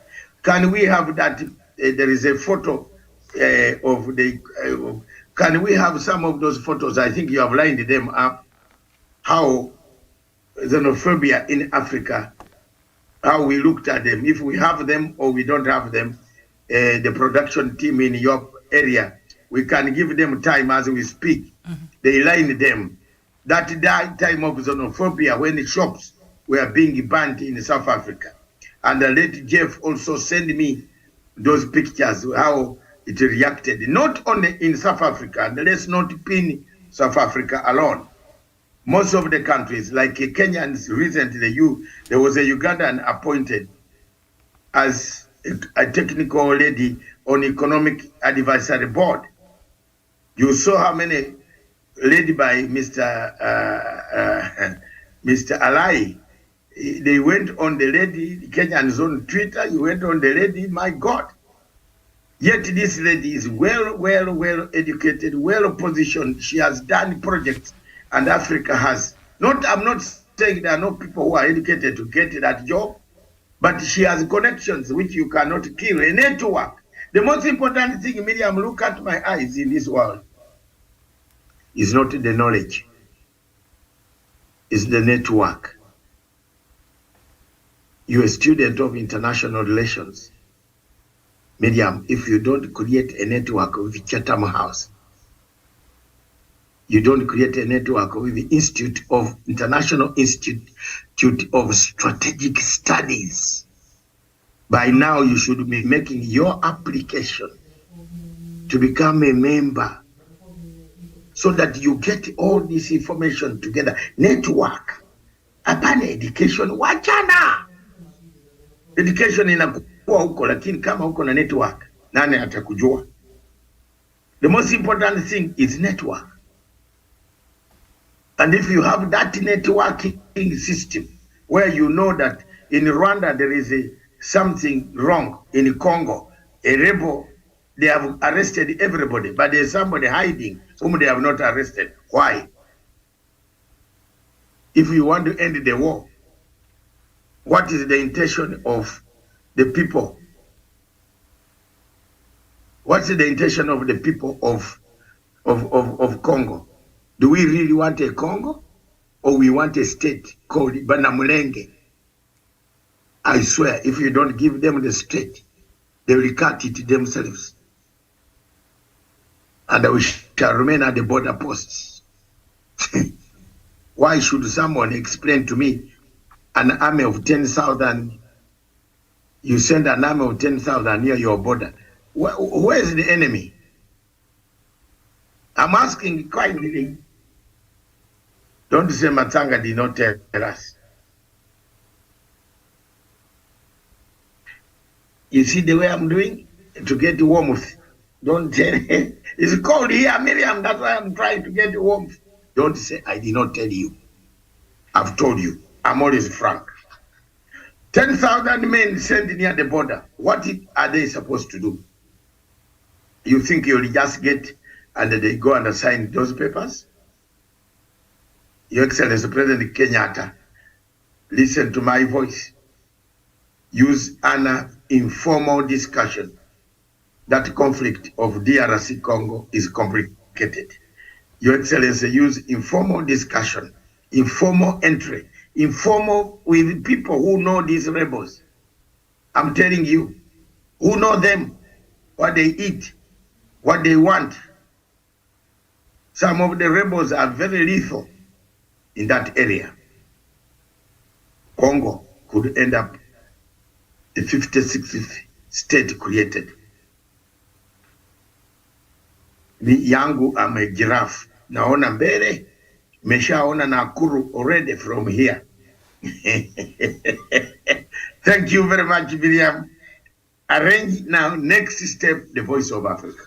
Can we have that? There is a photo of the. Can we have some of those photos? I think you have lined them up. How xenophobia in Africa, how we looked at them. If we have them or we don't have them, the production team in your area, we can give them time as we speak. They line them. That time of xenophobia when shops were being banned in South Africa. And let Jeff also send me those pictures, how it reacted, not only in South Africa, and let's not pin South Africa alone. Most of the countries, like Kenyans recently, there was a Ugandan appointed as a technical lady on Economic Advisory Board. You saw how many led by Mr. Alai. They went on the lady, the Kenyans on Twitter, you went on the lady, my God. Yet this lady is well educated, well positioned. She has done projects and Africa has. I'm not saying there are no people who are educated to get that job, but she has connections which you cannot kill, a network. The most important thing, Miriam, look at my eyes in this world, is not the knowledge, it's the network. You're a student of international relations. Miriam, if you don't create a network with Chatham House, you don't create a network with the International Institute of Strategic Studies, by now you should be making your application to become a member so that you get all this information together. Network. Hapana education, wachana. Education inakuwa huko, lakini kama huko na network, nani atakujua? The most important thing is network. And if you have that networking system where you know that in Rwanda there is something wrong, in Congo, a rebel, they have arrested everybody, but there's somebody hiding whom they have not arrested. Why? If you want to end the war, what is the intention of the people? What's the intention of the people of Congo? Do we really want a Congo, or we want a state called Banamulenge? I swear, if you don't give them the state, they will cut it themselves. And we shall remain at the border posts. Why should someone explain to me an army of 10,000, you send an army of 10,000 near your border? Where is the enemy? I'm asking kindly. Don't say Matanga did not tell us. You see the way I'm doing to get warmth. Don't tell me. It's cold here, Miriam. That's why I'm trying to get warmth. Don't say I did not tell you. I've told you. I'm always frank. 10,000 men sent near the border. What are they supposed to do? You think you'll just get and they go and sign those papers? Your Excellency President Kenyatta, listen to my voice. use an informal discussion. That conflict of DRC Congo is complicated. Your Excellency, use informal discussion, informal entry, informal with people who know these rebels. I'm telling you, who know them, what they eat, what they want. Some of the rebels are very lethal in that area. Congo could end up the 56th state created. Ni yangu ame giraffe. Naona mbele, meshaona Nakuru already from here. Thank you very much, William. Arrange now, next step, the Voice of Africa.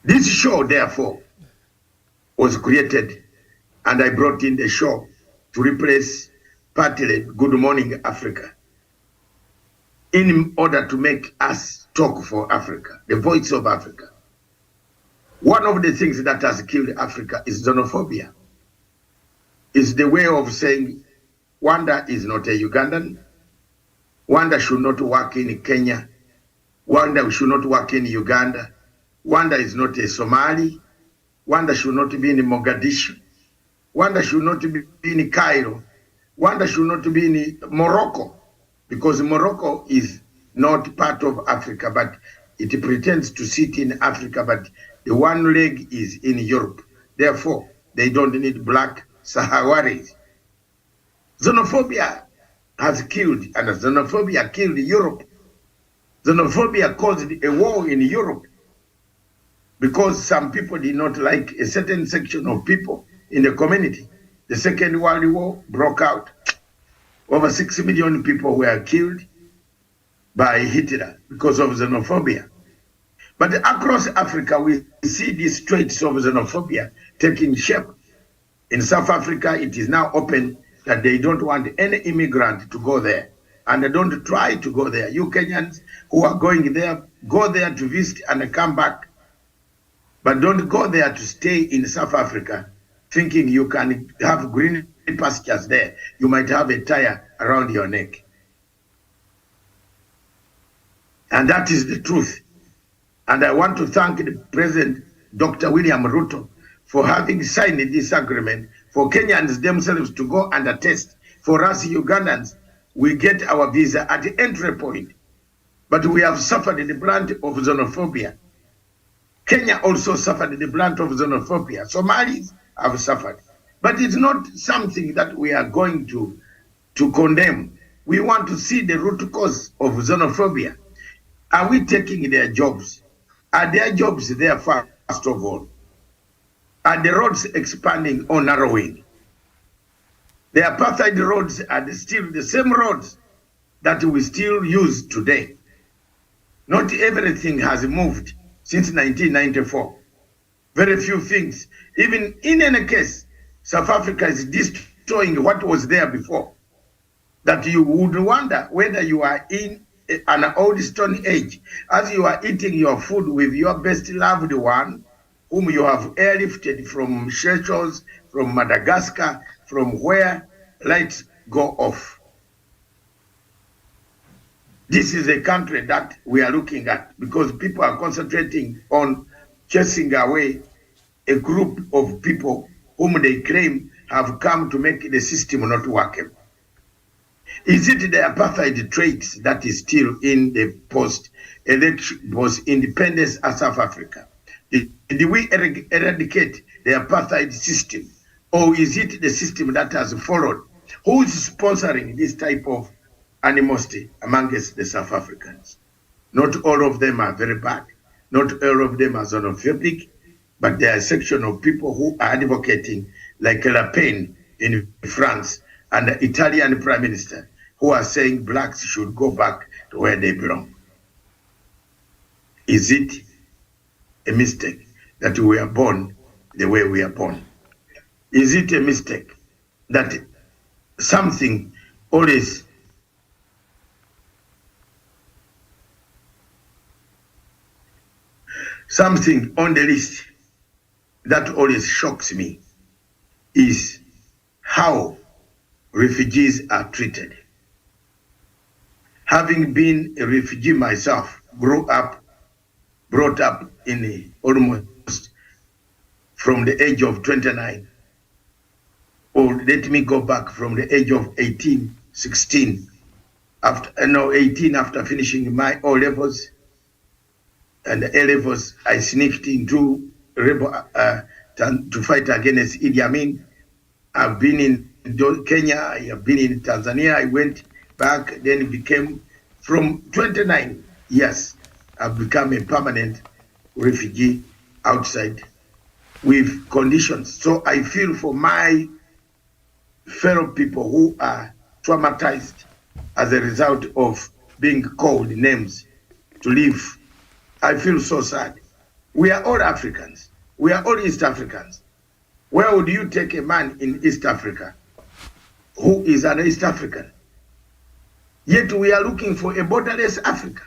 This show, therefore, was created, and I brought in the show to replace partly Good Morning Africa, in order to make us talk for Africa, the Voice of Africa. One of the things that has killed Africa is xenophobia. Is the way of saying Rwanda is not a Ugandan, Rwanda should not work in Kenya, Rwanda should not work in Uganda, Rwanda is not a Somali, Rwanda should not be in Mogadishu, Rwanda should not be in Cairo, Rwanda should not be in Morocco, because Morocco is not part of Africa, but it pretends to sit in Africa, but the one leg is in Europe. Therefore, they don't need black Saharis. Xenophobia has killed, and xenophobia killed Europe. Xenophobia caused a war in Europe because some people did not like a certain section of people in the community. The Second World War broke out. Over 6 million people were killed by Hitler because of xenophobia. But across Africa, we see these traits of xenophobia taking shape. In South Africa, it is now open that they don't want any immigrant to go there. And they don't try to go there. You Kenyans who are going there, go there to visit and come back. But don't go there to stay in South Africa thinking you can have green pastures there. You might have a tire around your neck. And that is the truth. And I want to thank the President, Dr. William Ruto, for having signed this agreement for Kenyans themselves to go and attest. For us Ugandans, we get our visa at the entry point. But we have suffered the brunt of xenophobia. Kenya also suffered the brunt of xenophobia. Somalis have suffered. But it's not something that we are going to condemn. We want to see the root cause of xenophobia. Are we taking their jobs? Are their jobs there first of all? Are the roads expanding or narrowing? The apartheid roads are still the same roads that we still use today. Not everything has moved since 1994. Very few things. Even in any case, South Africa is destroying what was there before. That you would wonder whether you are in an old stone age, as you are eating your food with your best loved one, whom you have airlifted from Seychelles, from Madagascar, from where lights go off. This is a country that we are looking at because people are concentrating on chasing away a group of people whom they claim have come to make the system not working. Is it the apartheid traits that is still in the post-election, post-independence of South Africa? Did we eradicate the apartheid system? Or is it the system that has followed? Who is sponsoring this type of animosity amongst the South Africans? Not all of them are very bad. Not all of them are xenophobic, but there are a section of people who are advocating, like Le Pen in France and the Italian Prime Minister, who are saying blacks should go back to where they belong. Is it a mistake that we are born the way we are born? Is it a mistake that something always something on the list that always shocks me is how refugees are treated. having been a refugee myself, brought up in almost from the age of 29, or let me go back from the age of 18, 16, 18 after finishing my O levels and the A levels, I sneaked into rebel to fight against Idi Amin. I've been in Kenya, I have been in Tanzania, I went back, then it became, from 29 years, I've become a permanent refugee outside with conditions. So I feel for my fellow people who are traumatized as a result of being called names to live. I feel so sad. We are all Africans. We are all East Africans. Where would you take a man in East Africa who is an East African? Yet we are looking for a borderless Africa.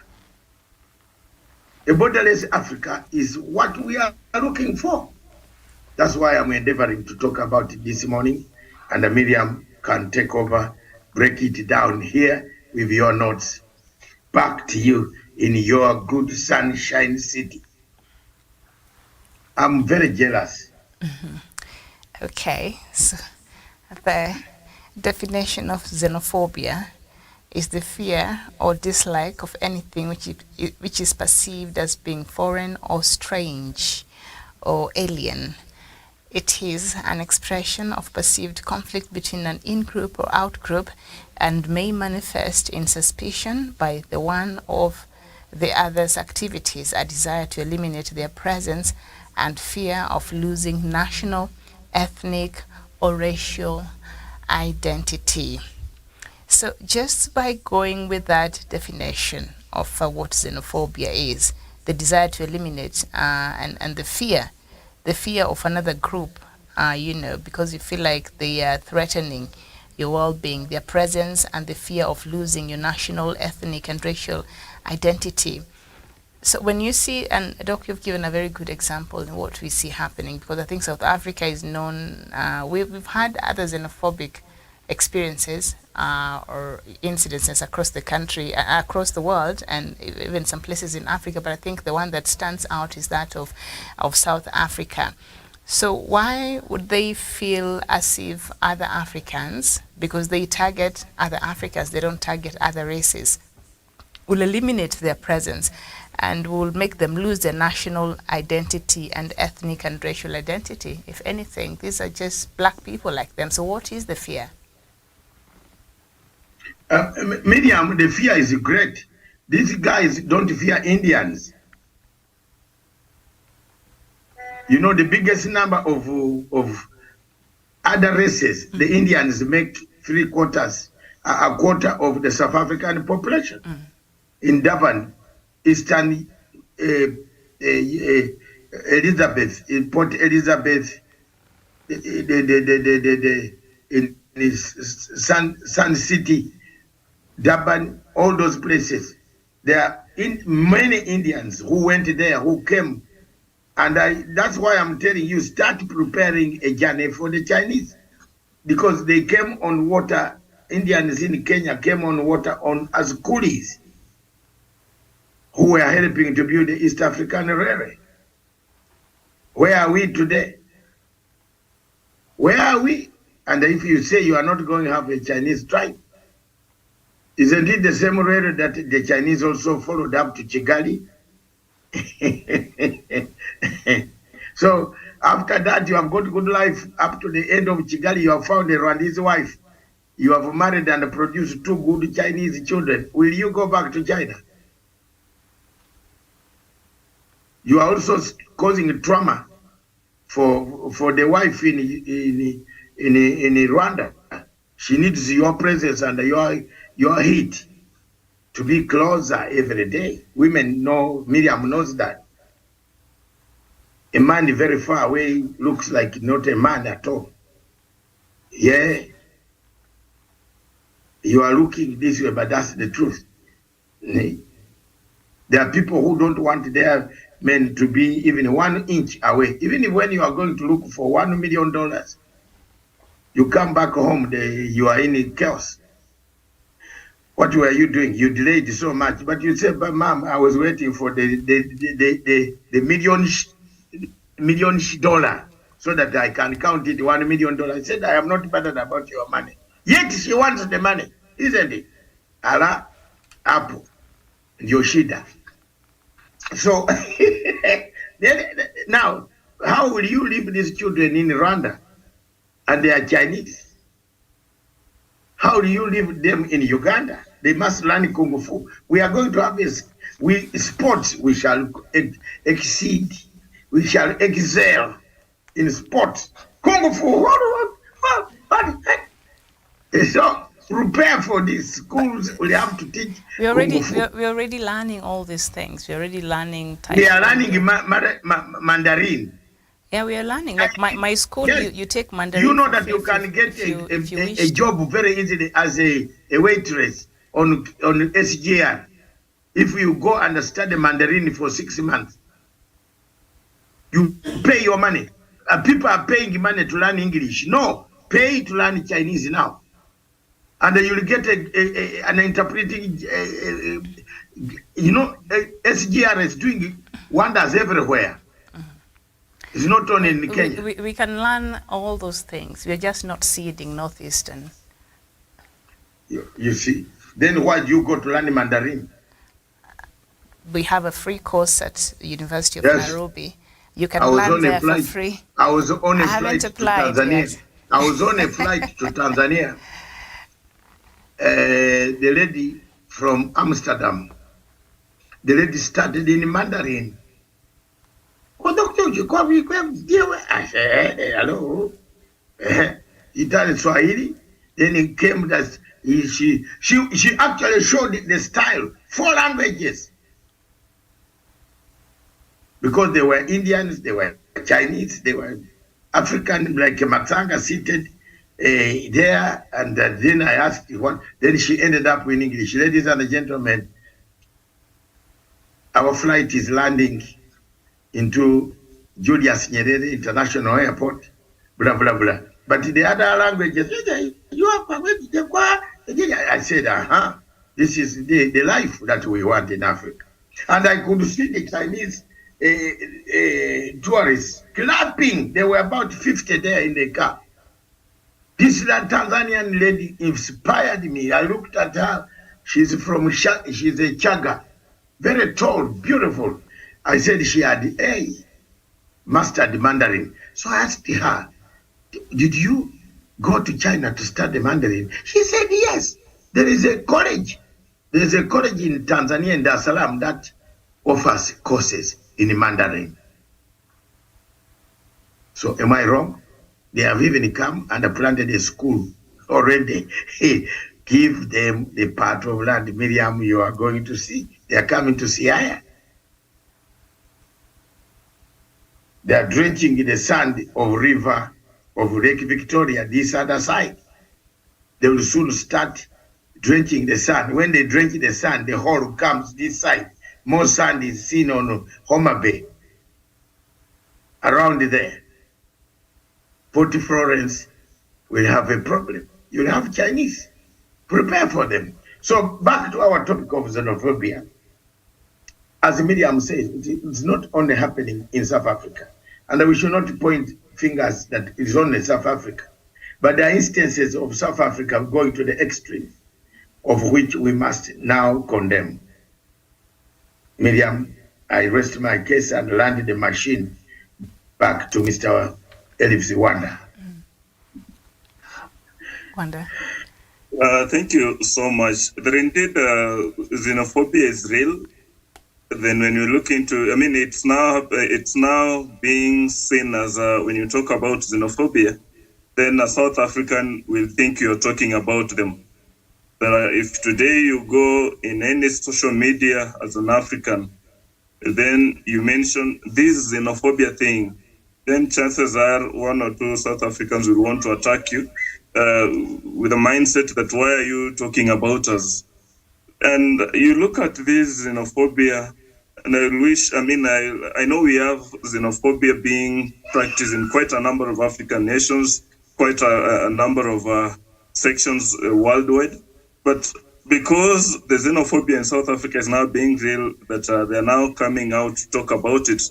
A borderless Africa is what we are looking for. That's why I'm endeavoring to talk about it this morning, and Miriam can take over, break it down here with your notes. Back to you in your good sunshine city. I'm very jealous. Okay, so the definition of xenophobia is the fear or dislike of anything which is perceived as being foreign or strange or alien. It is an expression of perceived conflict between an in-group or out-group and may manifest in suspicion by the one of the other's activities, a desire to eliminate their presence, and fear of losing national, ethnic, or racial identity. So just by going with that definition of what xenophobia is, the desire to eliminate and the fear of another group, because you feel like they are threatening your well-being, their presence, and the fear of losing your national, ethnic, and racial identity. So when you see, and Doc, you've given a very good example in what we see happening, because I think South Africa is known, we've had other xenophobic experiences or incidences across the country, across the world, and even some places in Africa, but I think the one that stands out is that of South Africa. So why would they feel as if other Africans, because they target other Africans, they don't target other races, will eliminate their presence and will make them lose their national identity and ethnic and racial identity? If anything, these are just black people like them. So what is the fear? Miriam, the fear is great. These guys don't fear Indians. You know, the biggest number of other races, the Indians make a quarter of the South African population. In Durban, Eastern Elizabeth, in Port Elizabeth, in Sun City, Durban, all those places. There are many Indians who went there, who came. And that's why I'm telling you, start preparing a journey for the Chinese. Because they came on water, Indians in Kenya came on water as coolies who were helping to build the East African Railway. Where are we today? Where are we? And if you say you are not going to have a Chinese tribe, isn't it the same railway that the Chinese also followed up to Kigali? So after that, you have got good life up to the end of Kigali. You have found a Rwandese wife. You have married and produced 2 good Chinese children. Will you go back to China? You are also causing trauma for the wife in Rwanda. She needs your presence and your heat to be closer every day. Women know, Miriam knows that. A man very far away looks like not a man at all. Yeah. You are looking this way, but that's the truth. There are people who don't want their men to be even 1 inch away. Even when you are going to look for $1 million, you come back home, you are in chaos. What were you doing? You delayed so much, but you said, "But mom, I was waiting for the million dollar so that I can count it $1 million." I said, "I am not bothered about your money." Yet she wants the money, isn't it? Allah, Apple, Yoshida. So now, how will you leave these children in Rwanda and they are Chinese? How do you leave them in Uganda? They must learn Kung Fu. We are going to have sports. We shall exceed. We shall excel in sports. Kung Fu. So prepare for this. Schools will have to teach. We're already learning all these things. We're already learning. They are learning Mandarin. Yeah, we are learning. Like my school, yes. you take Mandarin. You know that you can get a job very easily as a waitress on SGR if you go and study Mandarin for 6 months. You pay your money. People are paying money to learn English. No, pay to learn Chinese now. And you'll get an interpreting, SGR is doing wonders everywhere. It's not only in Kenya. We can learn all those things. We're just not seeding Northeastern. You see? Then why do you go to learn Mandarin? We have a free course at University of Nairobi. You can learn there for free. I was on a flight to Tanzania. Yes. I was on a flight to Tanzania. The lady from Amsterdam, the lady started in Mandarin. I said, hello. Italian Swahili. Then it came that she actually showed the style, 4 languages. Because they were Indians, they were Chinese, they were African, like Matanga seated there. And then I asked what, then she ended up in English. Ladies and gentlemen, our flight is landing into Julius Nyerere International Airport, blah, blah, blah. But the other languages, I said, this is the life that we want in Africa. And I could see the Chinese tourists clapping. There were about 50 there in the car. This Tanzanian lady inspired me. I looked at her. She's a Chaga, very tall, beautiful. I said she had mastered Mandarin. So I asked her, did you go to China to study Mandarin? She said, yes. There is a college. There is a college in Tanzania, in Dar es Salaam, that offers courses in Mandarin. So am I wrong? They have even come and planted a school already. Give them the part of land, Miriam, you are going to see. They are coming to see Aya. They are drenching in the sand of river of Lake Victoria, this other side. They will soon start drenching the sand. When they drench the sand, the hole comes this side. More sand is seen on Homa Bay. Around there, Port Florence will have a problem. You'll have Chinese. Prepare for them. So back to our topic of xenophobia. As Miriam says, it's not only happening in South Africa. And we should not point fingers that it is only South Africa. But there are instances of South Africa going to the extreme, of which we must now condemn. Miriam, I rest my case and land the machine back to Mr. Elif Wanda. Wanda. Thank you so much. There indeed, xenophobia is real. Then when you look into, I mean, it's now being seen as, when you talk about xenophobia, then a South African will think you're talking about them. If today you go in any social media as an African, then you mention this xenophobia thing, then chances are 1 or 2 South Africans will want to attack you with a mindset that why are you talking about us? And you look at this xenophobia, and I know we have xenophobia being practiced in quite a number of African nations, quite a number of sections worldwide. But because the xenophobia in South Africa is now being real, that they're now coming out to talk about it,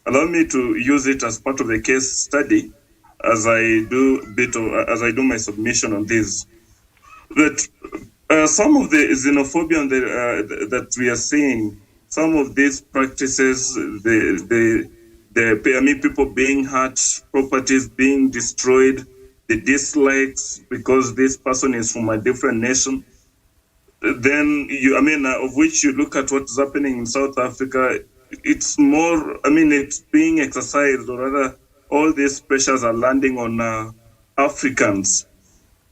allow me to use it as part of a case study as I do my submission on this. That some of the xenophobia that we are seeing, some of these practices, people being hurt, properties being destroyed, the dislikes because this person is from a different nation, then of which you look at what's happening in South Africa, it's more, it's being exercised, or rather, all these pressures are landing on Africans,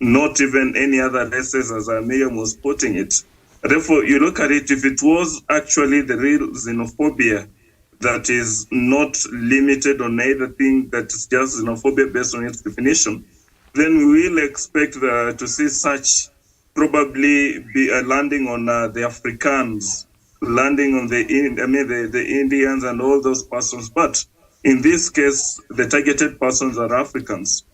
not even any other races, as Miriam was putting it. Therefore, you look at it, if it was actually the real xenophobia that is not limited on anything, that is just xenophobia based on its definition, then we will expect to see such probably be landing on the Africans, landing on the Indians and all those persons. But in this case, the targeted persons are Africans.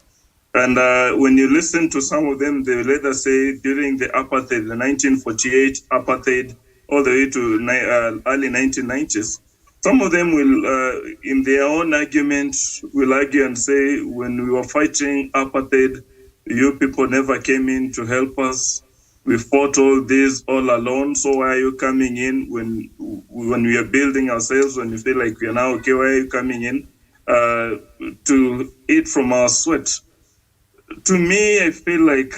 And when you listen to some of them, they will later say during the apartheid, the 1948 apartheid, all the way to early 1990s, some of them will, in their own argument, will argue and say, when we were fighting apartheid, you people never came in to help us. We fought all this all alone. So why are you coming in when we are building ourselves, when we feel like we are now okay? Why are you coming in to eat from our sweat? To me, I feel like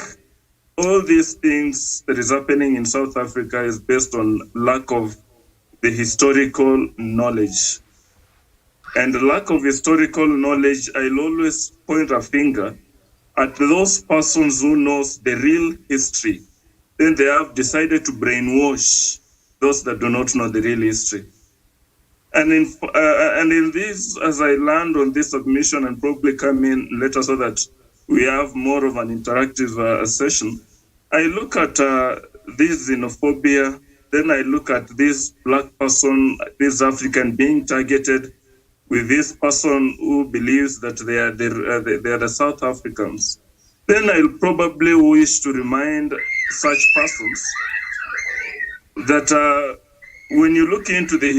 all these things that is happening in South Africa is based on lack of the historical knowledge. And the lack of historical knowledge, I'll always point a finger at those persons who knows the real history. Then they have decided to brainwash those that do not know the real history. And in this, as I land on this submission and probably come in later so that we have more of an interactive session, I look at this xenophobia, then I look at this black person, this African being targeted with this person who believes that they are the South Africans. Then I'll probably wish to remind such persons that when you look into the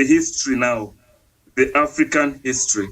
history now, the African history,